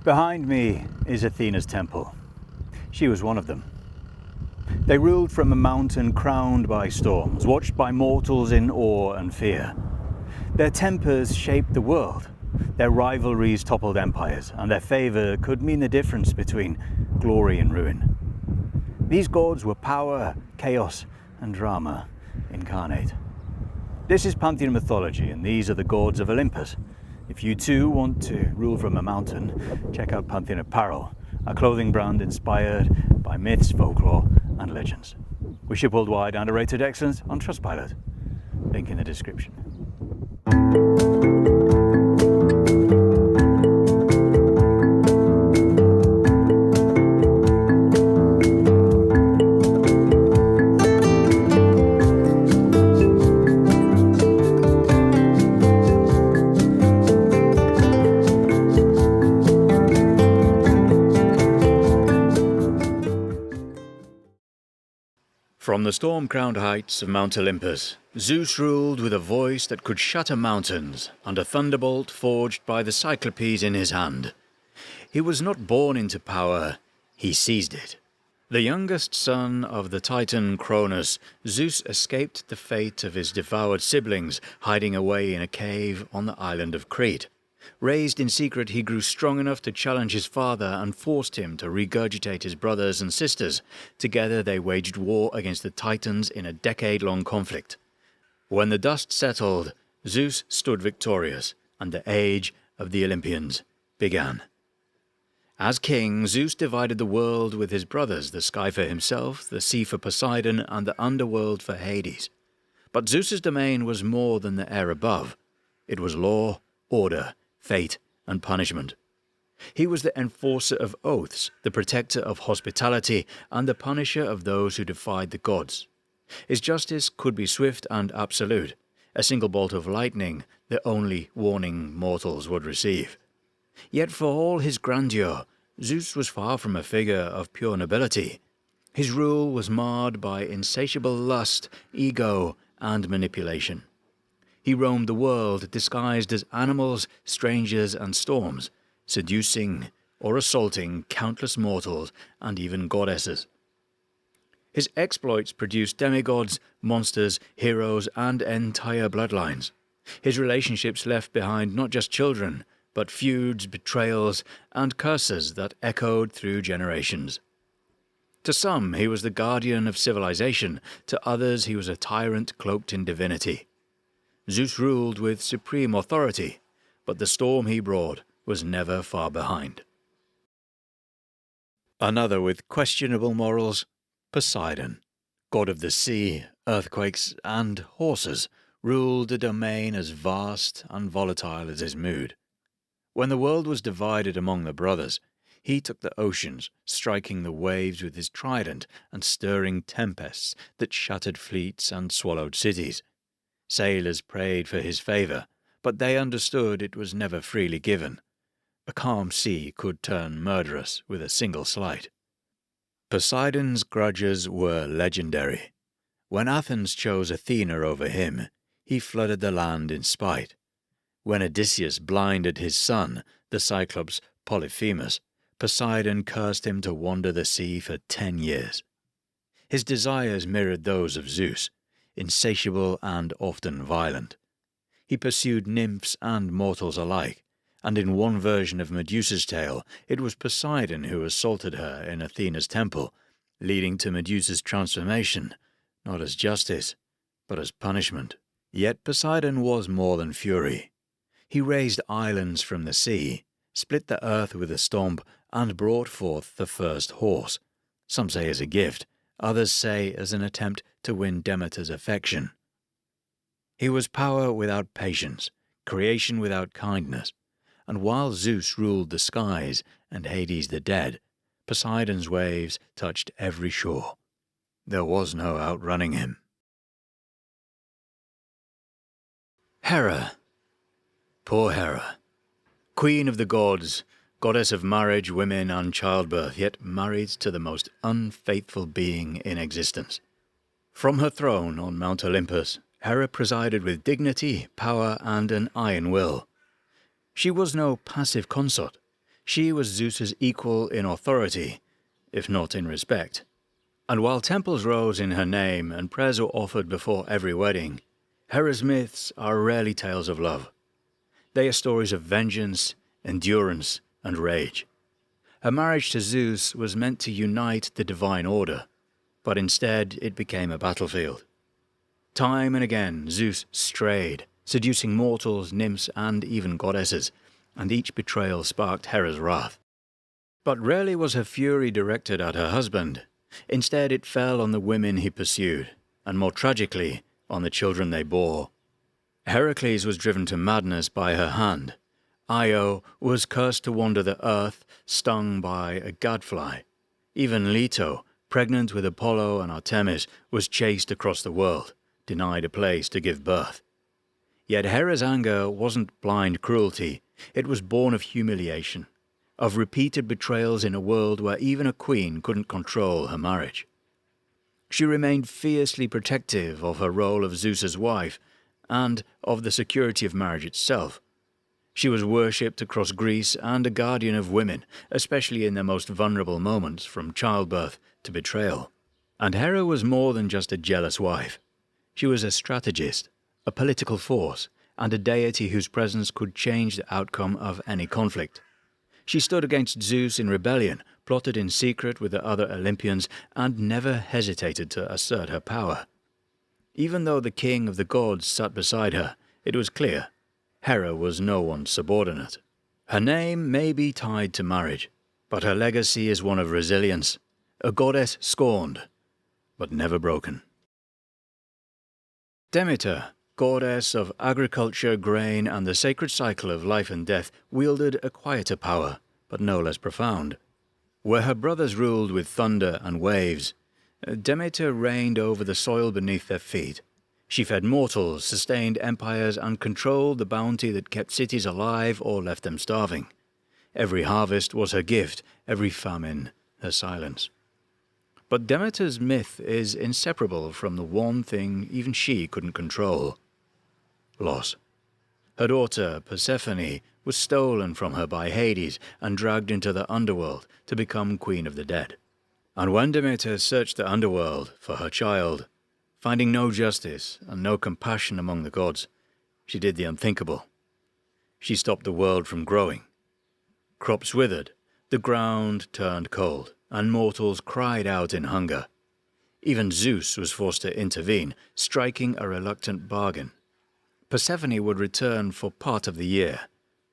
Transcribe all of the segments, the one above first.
Behind me is Athena's temple. She was one of them. They ruled from a mountain crowned by storms, watched by mortals in awe and fear. Their tempers shaped the world. Their rivalries toppled empires, and their favor could mean the difference between glory and ruin. These gods were power, chaos, and drama incarnate. This is Pantheon mythology, and these are the gods of Olympus. If you too want to rule from a mountain, check out Pantheon Apparel, a clothing brand inspired by myths, folklore, and legends. We ship worldwide and are rated excellent on Trustpilot. Link in the description. From the storm-crowned heights of Mount Olympus, Zeus ruled with a voice that could shatter mountains and a thunderbolt forged by the Cyclopes in his hand. He was not born into power, he seized it. The youngest son of the Titan Cronus, Zeus escaped the fate of his devoured siblings, hiding away in a cave on the island of Crete. Raised in secret, he grew strong enough to challenge his father and forced him to regurgitate his brothers and sisters. Together they waged war against the Titans in a decade-long conflict. When the dust settled, Zeus stood victorious, and the age of the Olympians began. As king, Zeus divided the world with his brothers, the sky for himself, the sea for Poseidon, and the underworld for Hades. But Zeus's domain was more than the air above. It was law, order, fate, and punishment. He was the enforcer of oaths, the protector of hospitality, and the punisher of those who defied the gods. His justice could be swift and absolute, a single bolt of lightning, the only warning mortals would receive. Yet for all his grandeur, Zeus was far from a figure of pure nobility. His rule was marred by insatiable lust, ego, and manipulation. He roamed the world disguised as animals, strangers, and storms, seducing or assaulting countless mortals and even goddesses. His exploits produced demigods, monsters, heroes, and entire bloodlines. His relationships left behind not just children, but feuds, betrayals, and curses that echoed through generations. To some, he was the guardian of civilization. To others, he was a tyrant cloaked in divinity. Zeus ruled with supreme authority, but the storm he brought was never far behind. Another with questionable morals, Poseidon, god of the sea, earthquakes, and horses, ruled a domain as vast and volatile as his mood. When the world was divided among the brothers, he took the oceans, striking the waves with his trident and stirring tempests that shattered fleets and swallowed cities. Sailors prayed for his favor, but they understood it was never freely given. A calm sea could turn murderous with a single slight. Poseidon's grudges were legendary. When Athens chose Athena over him, he flooded the land in spite. When Odysseus blinded his son, the Cyclops Polyphemus, Poseidon cursed him to wander the sea for 10 years. His desires mirrored those of Zeus, insatiable and often violent. He pursued nymphs and mortals alike, and in one version of Medusa's tale, it was Poseidon who assaulted her in Athena's temple, leading to Medusa's transformation, not as justice, but as punishment. Yet Poseidon was more than fury. He raised islands from the sea, split the earth with a stomp, and brought forth the first horse, some say as a gift, others say as an attempt to win Demeter's affection. He was power without patience, creation without kindness, and while Zeus ruled the skies and Hades the dead, Poseidon's waves touched every shore. There was no outrunning him. Hera. Poor Hera. Queen of the gods, goddess of marriage, women, and childbirth, yet married to the most unfaithful being in existence. From her throne on Mount Olympus, Hera presided with dignity, power, and an iron will. She was no passive consort. She was Zeus's equal in authority, if not in respect. And while temples rose in her name and prayers were offered before every wedding, Hera's myths are rarely tales of love. They are stories of vengeance, endurance, and rage. Her marriage to Zeus was meant to unite the divine order, but instead it became a battlefield. Time and again Zeus strayed, seducing mortals, nymphs, and even goddesses, and each betrayal sparked Hera's wrath. But rarely was her fury directed at her husband. Instead it fell on the women he pursued, and more tragically, on the children they bore. Heracles was driven to madness by her hand. Io was cursed to wander the earth, stung by a gadfly. Even Leto, pregnant with Apollo and Artemis, was chased across the world, denied a place to give birth. Yet Hera's anger wasn't blind cruelty, it was born of humiliation, of repeated betrayals in a world where even a queen couldn't control her marriage. She remained fiercely protective of her role of Zeus's wife, and of the security of marriage itself. She was worshipped across Greece and a guardian of women, especially in their most vulnerable moments, from childbirth to betrayal. And Hera was more than just a jealous wife. She was a strategist, a political force, and a deity whose presence could change the outcome of any conflict. She stood against Zeus in rebellion, plotted in secret with the other Olympians, and never hesitated to assert her power. Even though the king of the gods sat beside her, it was clear Hera was no one's subordinate. Her name may be tied to marriage, but her legacy is one of resilience, a goddess scorned, but never broken. Demeter, goddess of agriculture, grain, and the sacred cycle of life and death, wielded a quieter power, but no less profound. Where her brothers ruled with thunder and waves, Demeter reigned over the soil beneath their feet. She fed mortals, sustained empires, and controlled the bounty that kept cities alive or left them starving. Every harvest was her gift, every famine her silence. But Demeter's myth is inseparable from the one thing even she couldn't control: loss. Her daughter, Persephone, was stolen from her by Hades and dragged into the underworld to become queen of the dead. And when Demeter searched the underworld for her child, finding no justice and no compassion among the gods, she did the unthinkable. She stopped the world from growing. Crops withered, the ground turned cold, and mortals cried out in hunger. Even Zeus was forced to intervene, striking a reluctant bargain. Persephone would return for part of the year,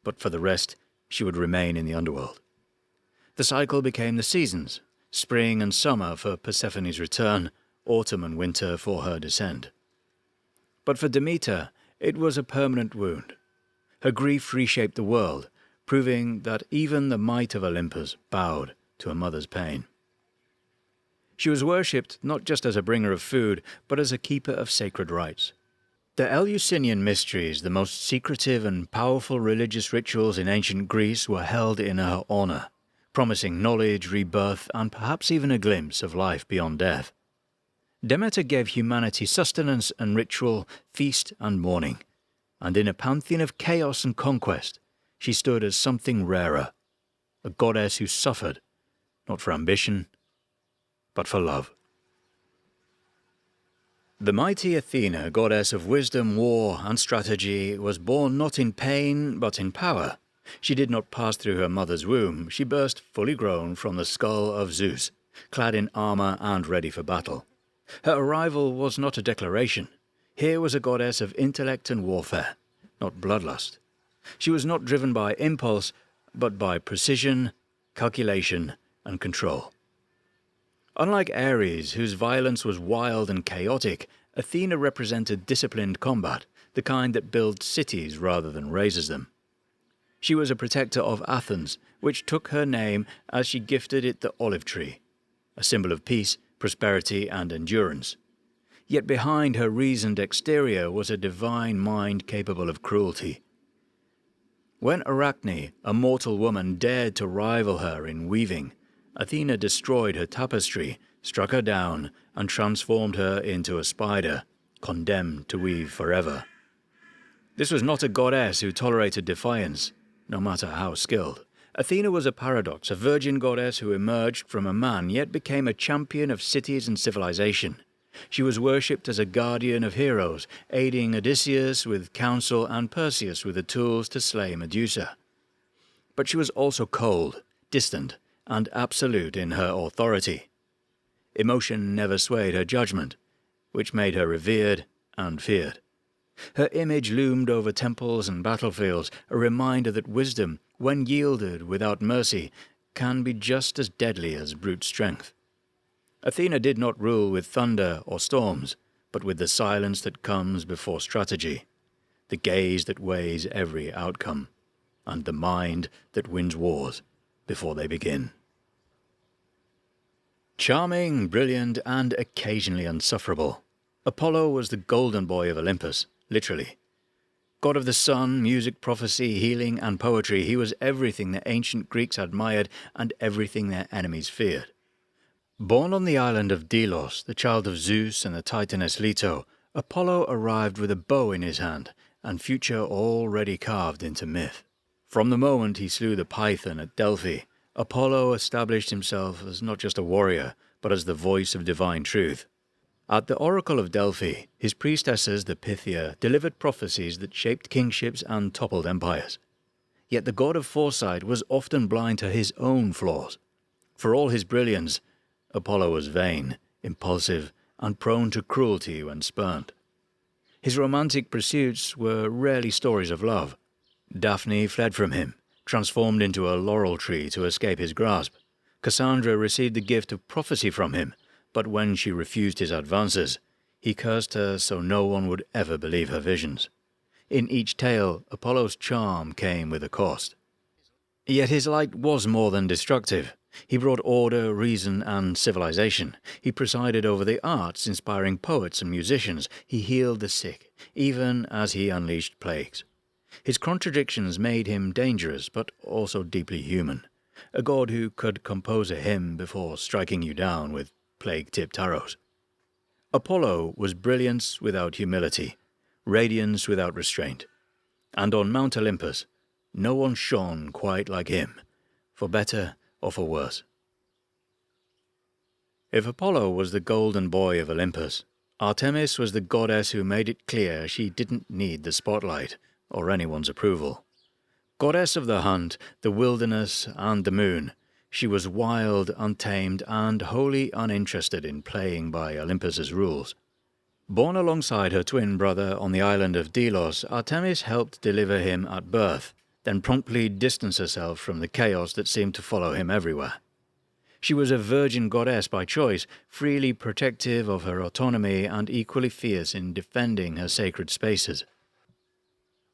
but for the rest she would remain in the underworld. The cycle became the seasons: spring and summer for Persephone's return, autumn and winter for her descent. But for Demeter, it was a permanent wound. Her grief reshaped the world, proving that even the might of Olympus bowed to her mother's pain. She was worshipped not just as a bringer of food, but as a keeper of sacred rites. The Eleusinian mysteries, the most secretive and powerful religious rituals in ancient Greece, were held in her honor, promising knowledge, rebirth, and perhaps even a glimpse of life beyond death. Demeter gave humanity sustenance and ritual, feast and mourning, and in a pantheon of chaos and conquest, she stood as something rarer, a goddess who suffered, not for ambition, but for love. The mighty Athena, goddess of wisdom, war, and strategy, was born not in pain, but in power. She did not pass through her mother's womb. She burst fully grown from the skull of Zeus, clad in armor and ready for battle. Her arrival was not a declaration. Here was a goddess of intellect and warfare, not bloodlust. She was not driven by impulse, but by precision, calculation, and control. Unlike Aries, whose violence was wild and chaotic, Athena represented disciplined combat, the kind that builds cities rather than raises them. She was a protector of Athens, which took her name as she gifted it the olive tree, a symbol of peace, prosperity, and endurance. Yet behind her reasoned exterior was a divine mind capable of cruelty. When Arachne, a mortal woman, dared to rival her in weaving, Athena destroyed her tapestry, struck her down, and transformed her into a spider, condemned to weave forever. This was not a goddess who tolerated defiance, no matter how skilled, Athena was a paradox, a virgin goddess who emerged from a man yet became a champion of cities and civilization. She was worshipped as a guardian of heroes, aiding Odysseus with counsel and Perseus with the tools to slay Medusa. But she was also cold, distant, and absolute in her authority. Emotion never swayed her judgment, which made her revered and feared. Her image loomed over temples and battlefields, a reminder that wisdom, when yielded without mercy, can be just as deadly as brute strength. Athena did not rule with thunder or storms, but with the silence that comes before strategy, the gaze that weighs every outcome, and the mind that wins wars before they begin. Charming, brilliant, and occasionally insufferable, Apollo was the golden boy of Olympus, literally. God of the sun, music, prophecy, healing, and poetry, he was everything the ancient Greeks admired and everything their enemies feared. Born on the island of Delos, the child of Zeus and the Titaness Leto, Apollo arrived with a bow in his hand and future already carved into myth. From the moment he slew the Python at Delphi, Apollo established himself as not just a warrior, but as the voice of divine truth. At the Oracle of Delphi, his priestesses, the Pythia, delivered prophecies that shaped kingships and toppled empires. Yet the god of foresight was often blind to his own flaws. For all his brilliance, Apollo was vain, impulsive, and prone to cruelty when spurned. His romantic pursuits were rarely stories of love. Daphne fled from him, transformed into a laurel tree to escape his grasp. Cassandra received the gift of prophecy from him, but when she refused his advances, he cursed her so no one would ever believe her visions. In each tale, Apollo's charm came with a cost. Yet his light was more than destructive. He brought order, reason, and civilization. He presided over the arts, inspiring poets and musicians. He healed the sick, even as he unleashed plagues. His contradictions made him dangerous, but also deeply human. A god who could compose a hymn before striking you down with plague-tipped arrows. Apollo was brilliance without humility, radiance without restraint. And on Mount Olympus, no one shone quite like him, for better or for worse. If Apollo was the golden boy of Olympus, Artemis was the goddess who made it clear she didn't need the spotlight or anyone's approval. Goddess of the hunt, the wilderness, and the moon, she was wild, untamed, and wholly uninterested in playing by Olympus's rules. Born alongside her twin brother on the island of Delos, Artemis helped deliver him at birth, then promptly distanced herself from the chaos that seemed to follow him everywhere. She was a virgin goddess by choice, freely protective of her autonomy and equally fierce in defending her sacred spaces.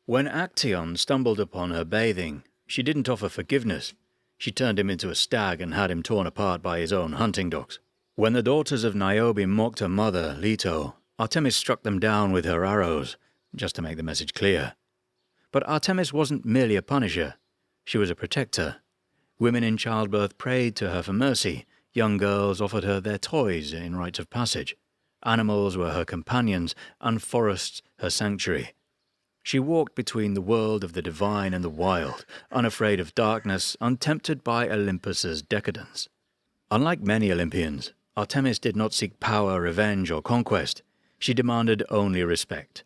When Actaeon stumbled upon her bathing, she didn't offer forgiveness. She turned him into a stag and had him torn apart by his own hunting dogs. When the daughters of Niobe mocked her mother, Leto, Artemis struck them down with her arrows, just to make the message clear. But Artemis wasn't merely a punisher. She was a protector. Women in childbirth prayed to her for mercy. Young girls offered her their toys in rites of passage. Animals were her companions, and forests her sanctuary. She walked between the world of the divine and the wild, unafraid of darkness, untempted by Olympus's decadence. Unlike many Olympians, Artemis did not seek power, revenge, or conquest. She demanded only respect.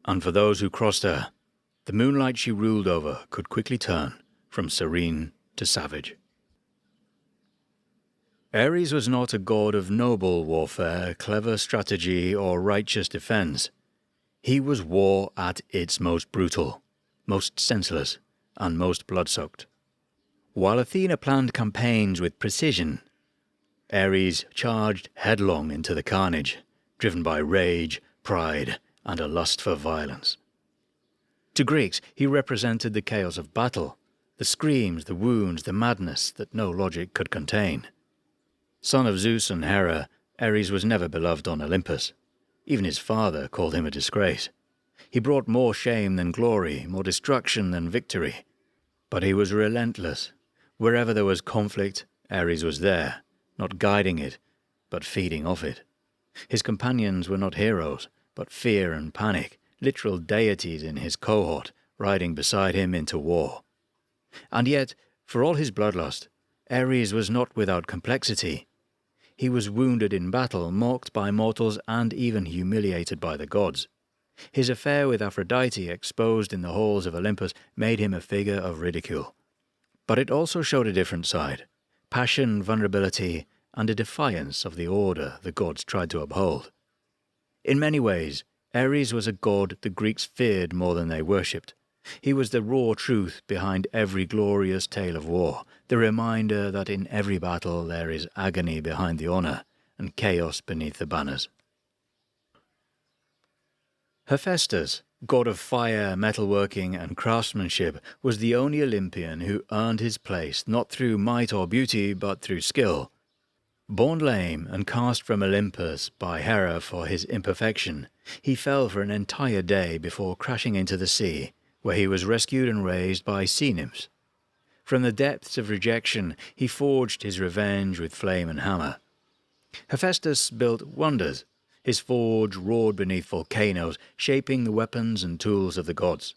And for those who crossed her, the moonlight she ruled over could quickly turn from serene to savage. Aries was not a god of noble warfare, clever strategy, or righteous defense. He was war at its most brutal, most senseless, and most blood-soaked. While Athena planned campaigns with precision, Aries charged headlong into the carnage, driven by rage, pride, and a lust for violence. To Greeks, he represented the chaos of battle, the screams, the wounds, the madness that no logic could contain. Son of Zeus and Hera, Aries was never beloved on Olympus. Even his father called him a disgrace. He brought more shame than glory, more destruction than victory. But he was relentless. Wherever there was conflict, Aries was there, not guiding it, but feeding off it. His companions were not heroes, but fear and panic, literal deities in his cohort, riding beside him into war. And yet, For all his bloodlust, Aries was not without complexity. He was wounded in battle, mocked by mortals, and even humiliated by the gods. His affair with Aphrodite, exposed in the halls of Olympus, made him a figure of ridicule. But it also showed a different side: passion, vulnerability, and a defiance of the order the gods tried to uphold. In many ways, Ares was a god the Greeks feared more than they worshipped. He was the raw truth behind every glorious tale of war, the reminder that in every battle there is agony behind the honor and chaos beneath the banners. Festus, god of fire, metalworking, and craftsmanship, was the only Olympian who earned his place not through might or beauty, but through skill. Born lame and cast from Olympus by Hera for his imperfection, he fell for an entire day before crashing into the sea, where he was rescued and raised by sea nymphs. From the depths of rejection, he forged his revenge with flame and hammer. Hephaestus built wonders. His forge roared beneath volcanoes, shaping the weapons and tools of the gods.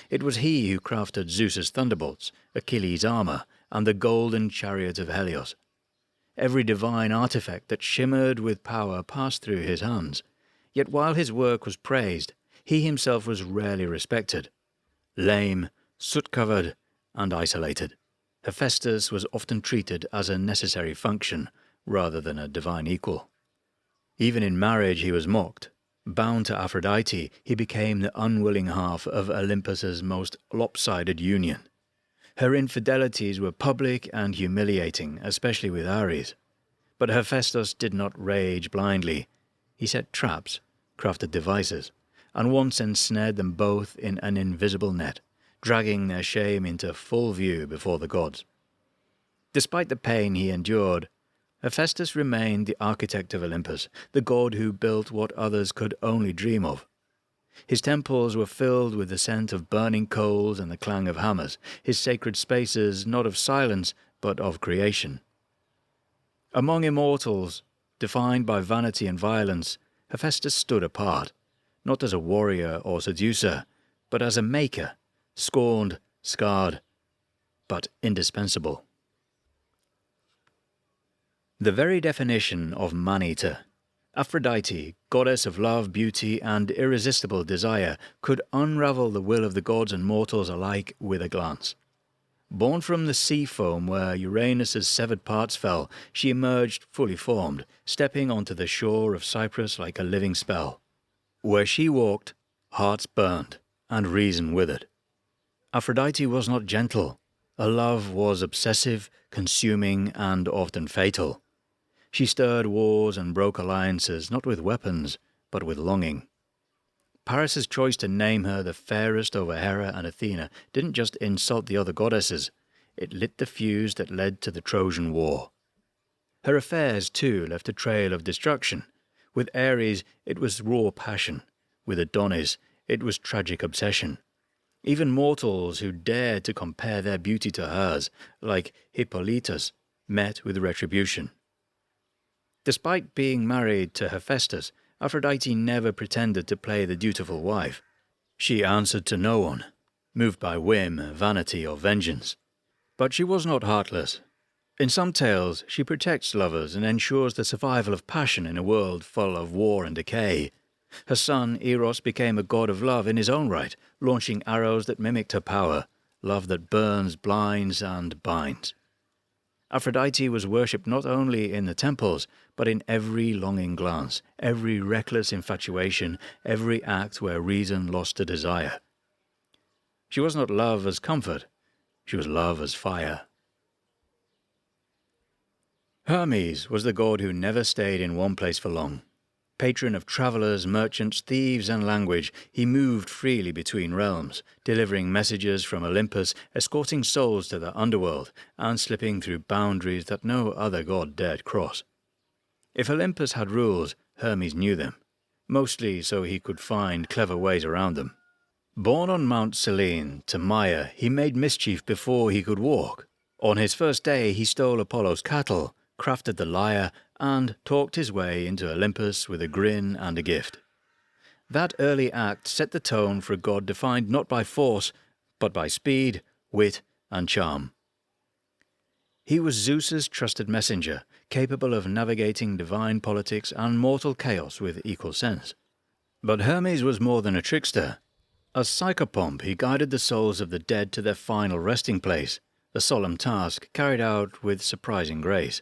It was he who crafted Zeus's thunderbolts, Achilles' armor, and the golden chariot of Helios. Every divine artifact that shimmered with power passed through his hands. Yet while his work was praised, he himself was rarely respected. Lame, soot-covered, and isolated, Hephaestus was often treated as a necessary function rather than a divine equal. Even in marriage he was mocked. Bound to Aphrodite, he became the unwilling half of Olympus's most lopsided union. Her infidelities were public and humiliating, especially with Aries. But Hephaestus did not rage blindly. He set traps, crafted devices, and once ensnared them both in an invisible net, dragging their shame into full view before the gods. Despite the pain he endured, Hephaestus remained the architect of Olympus, the god who built what others could only dream of. His temples were filled with the scent of burning coals and the clang of hammers, his sacred spaces not of silence but of creation. Among immortals, defined by vanity and violence, Hephaestus stood apart, not as a warrior or seducer, but as a maker, scorned, scarred, but indispensable. The very definition of man-eater, Aphrodite, goddess of love, beauty, and irresistible desire, could unravel the will of the gods and mortals alike with a glance. Born from the sea foam where Uranus's severed parts fell, she emerged fully formed, stepping onto the shore of Cyprus like a living spell. Where she walked, hearts burned, and reason withered. Aphrodite was not gentle. Her love was obsessive, consuming, and often fatal. She stirred wars and broke alliances, not with weapons, but with longing. Paris's choice to name her the fairest over Hera and Athena didn't just insult the other goddesses, it lit the fuse that led to the Trojan War. Her affairs, too, left a trail of destruction. With Aries, it was raw passion. With Dionus, it was tragic obsession. Even mortals who dared to compare their beauty to hers, like Hippolytus, met with retribution. Despite being married to Hephaestus, Aphrodite never pretended to play the dutiful wife. She answered to no one, moved by whim, vanity, or vengeance. But she was not heartless. In some tales, she protects lovers and ensures the survival of passion in a world full of war and decay. Her son, Eros, became a god of love in his own right, launching arrows that mimicked her power, love that burns, blinds, and binds. Aphrodite was worshipped not only in the temples, but in every longing glance, every reckless infatuation, every act where reason lost a desire. She was not love as comfort, she was love as fire. Hermes was the god who never stayed in one place for long. Patron of travelers, merchants, thieves, and language, he moved freely between realms, delivering messages from Olympus, escorting souls to the underworld, and slipping through boundaries that no other god dared cross. If Olympus had rules, Hermes knew them, mostly so he could find clever ways around them. Born on Mount Selene to Maya, he made mischief before he could walk. On his first day he stole Apollo's cattle, crafted the lyre, and talked his way into Olympus with a grin and a gift. That early act set the tone for a god defined not by force, but by speed, wit, and charm. He was Zeus's trusted messenger, capable of navigating divine politics and mortal chaos with equal sense. But Hermes was more than a trickster. As psychopomp, he guided the souls of the dead to their final resting place, a solemn task carried out with surprising grace.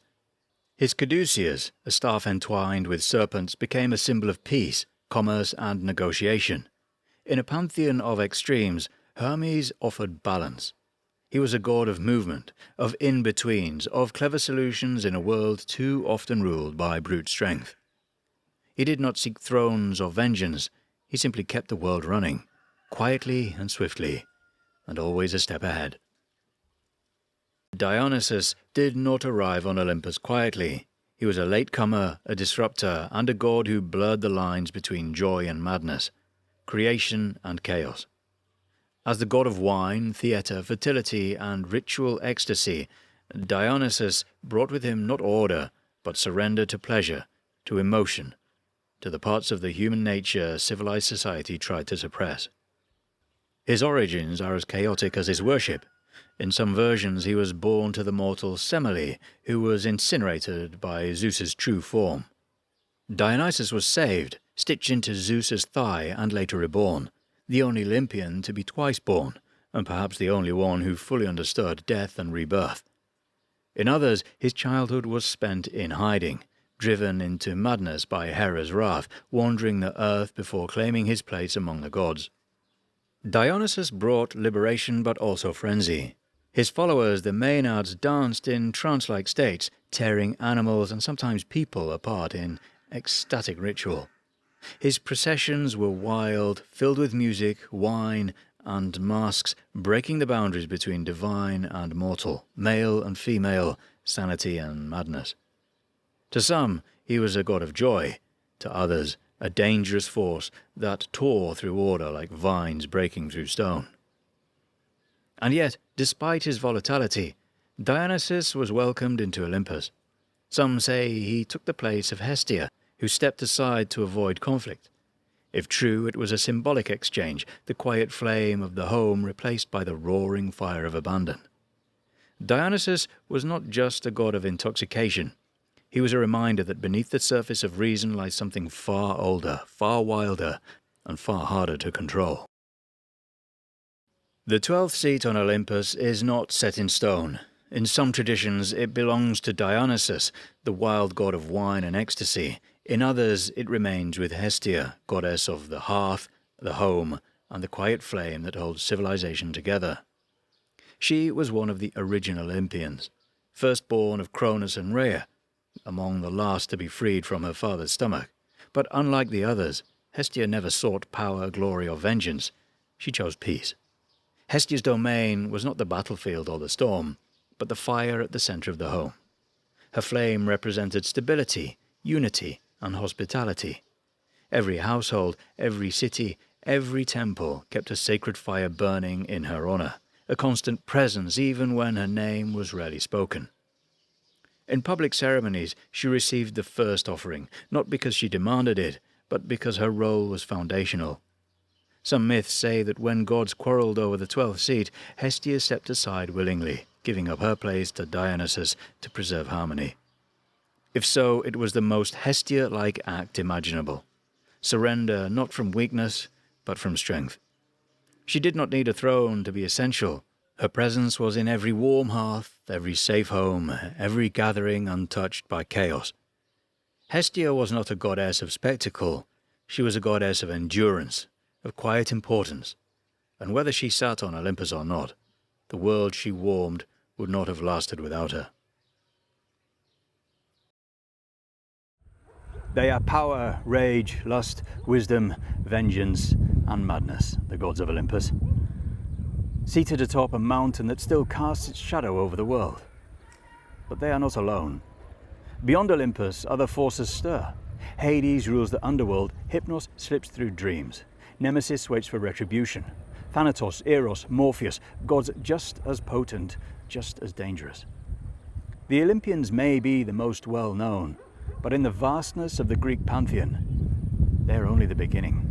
His caduceus, a staff entwined with serpents, became a symbol of peace, commerce, and negotiation. In a pantheon of extremes, Hermes offered balance. He was a god of movement, of in-betweens, of clever solutions in a world too often ruled by brute strength. He did not seek thrones or vengeance, he simply kept the world running, quietly and swiftly, and always a step ahead. Dionysus did not arrive on Olympus quietly. He was a latecomer, a disruptor, and a god who blurred the lines between joy and madness, creation and chaos. As the god of wine, theatre, fertility, and ritual ecstasy, Dionysus brought with him not order, but surrender to pleasure, to emotion, to the parts of the human nature civilized society tried to suppress. His origins are as chaotic as his worship. In some versions he was born to the mortal Semele, who was incinerated by Zeus's true form. Dionysus was saved, stitched into Zeus's thigh, and later reborn, the only Olympian to be twice born, and perhaps the only one who fully understood death and rebirth. In others, his childhood was spent in hiding, driven into madness by Hera's wrath, wandering the earth before claiming his place among the gods. Dionysus brought liberation but also frenzy. His followers, the Maenads, danced in trance-like states, tearing animals and sometimes people apart in ecstatic ritual. His processions were wild, filled with music, wine, and masks, breaking the boundaries between divine and mortal, male and female, sanity and madness. To some, he was a god of joy. To others, a dangerous force that tore through order like vines breaking through stone. And yet, despite his volatility, Dionysus was welcomed into Olympus. Some say he took the place of Hestia, who stepped aside to avoid conflict. If true, it was a symbolic exchange, the quiet flame of the home replaced by the roaring fire of abandon. Dionysus was not just a god of intoxication. He was a reminder that beneath the surface of reason lies something far older, far wilder, and far harder to control. The 12th seat on Olympus is not set in stone. In some traditions, it belongs to Dionysus, the wild god of wine and ecstasy. In others, it remains with Hestia, goddess of the hearth, the home, and the quiet flame that holds civilization together. She was one of the original Olympians, firstborn of Cronus and Rhea, among the last to be freed from her father's stomach. But unlike the others, Hestia never sought power, glory, or vengeance. She chose peace. Hestia's domain was not the battlefield or the storm, but the fire at the center of the home. Her flame represented stability, unity, and hospitality. Every household, every city, every temple kept a sacred fire burning in her honor, a constant presence even when her name was rarely spoken. In public ceremonies, she received the first offering, not because she demanded it, but because her role was foundational. Some myths say that when gods quarreled over the 12th seat, Hestia stepped aside willingly, giving up her place to Dionysus to preserve harmony. If so, it was the most Hestia-like act imaginable. Surrender not from weakness, but from strength. She did not need a throne to be essential. Her presence was in every warm hearth, every safe home, every gathering untouched by chaos. Hestia was not a goddess of spectacle. She was a goddess of endurance, of quiet importance. And whether she sat on Olympus or not, the world she warmed would not have lasted without her. They are power, rage, lust, wisdom, vengeance, and madness, the gods of Olympus. Seated atop a mountain that still casts its shadow over the world. But they are not alone. Beyond Olympus, other forces stir. Hades rules the underworld, Hypnos slips through dreams. Nemesis waits for retribution. Thanatos, Eros, Morpheus, gods just as potent, just as dangerous. The Olympians may be the most well-known, but in the vastness of the Greek Pantheon, they are only the beginning.